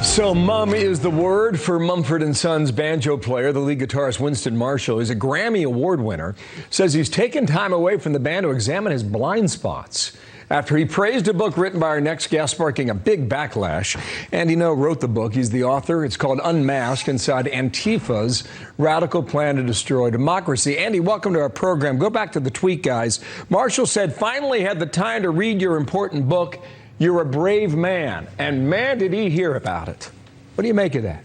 So mum is the word for Mumford and Sons banjo player. The lead guitarist Winston Marshall is a Grammy Award winner. Says he's taken time away from the band to examine his blind spots after he praised a book written by our next guest, sparking a big backlash. Andy Ngo wrote the book. He's the author. It's called Unmasked, inside Antifa's radical plan to destroy democracy. Andy, welcome to our program. Go back to the tweet, guys. Marshall said, finally had the time to read your important book. You're a brave man. And man, did he hear about it. What do you make of that?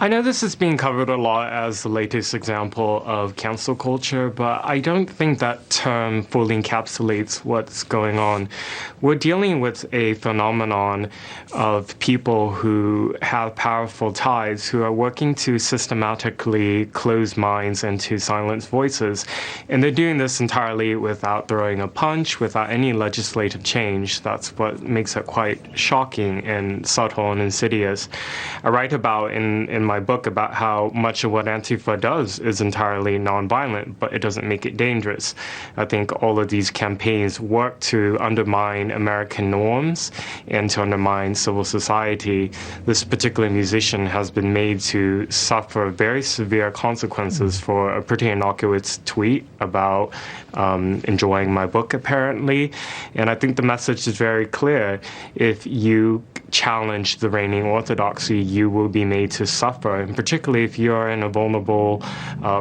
I know this is being covered a lot as the latest example of cancel culture, but I don't think that term fully encapsulates what's going on. We're dealing with a phenomenon of people who have powerful ties, who are working to systematically close minds and to silence voices. And they're doing this entirely without throwing a punch, without any legislative change. That's what makes it quite shocking and subtle and insidious. I write about in my book about how much of what Antifa does is entirely nonviolent, but it doesn't make it dangerous. I think all of these campaigns work to undermine American norms and to undermine civil society. This particular musician has been made to suffer very severe consequences for a pretty innocuous tweet about enjoying my book, apparently. And I think the message is very clear. If you challenge the reigning orthodoxy, you will be made to suffer. And particularly if you're in a vulnerable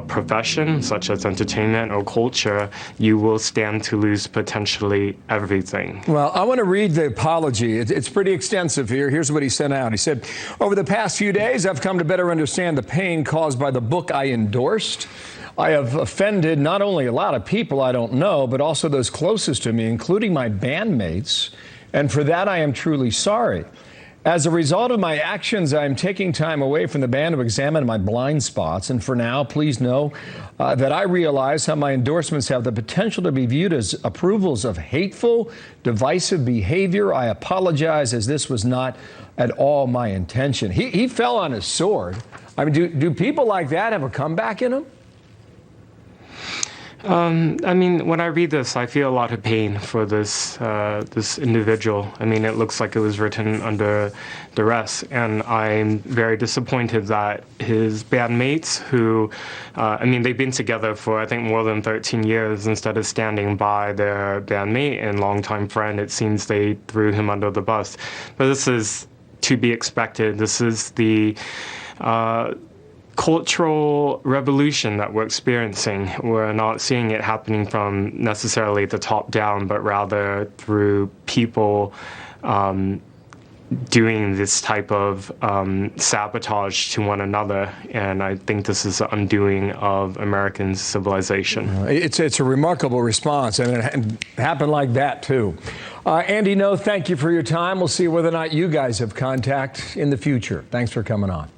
profession, such as entertainment or culture, you will stand to lose potentially everything. Well, I want to read the apology. It's pretty extensive here. Here's what he sent out. He said, over the past few days, I've come to better understand the pain caused by the book I endorsed. I have offended not only a lot of people I don't know, but also those closest to me, including my bandmates. And for that, I am truly sorry. As a result of my actions, I am taking time away from the band to examine my blind spots. And for now, please know that I realize how my endorsements have the potential to be viewed as approvals of hateful, divisive behavior. I apologize, as this was not at all my intention. He fell on his sword. I mean, do people like that have a comeback in them? I mean, when I read this, I feel a lot of pain for this individual. I mean, it looks like it was written under duress, and I'm very disappointed that his bandmates, who, I mean, they've been together for, I think, more than 13 years, instead of standing by their bandmate and longtime friend, it seems they threw him under the bus. But this is to be expected. This is the cultural revolution that we're experiencing. We're not seeing it happening from necessarily the top down, but rather through people doing this type of sabotage to one another. And I think this is the undoing of American civilization. It's a remarkable response, and it happened like that, too. Andy Ngo, thank you for your time. We'll see whether or not you guys have contact in the future. Thanks for coming on.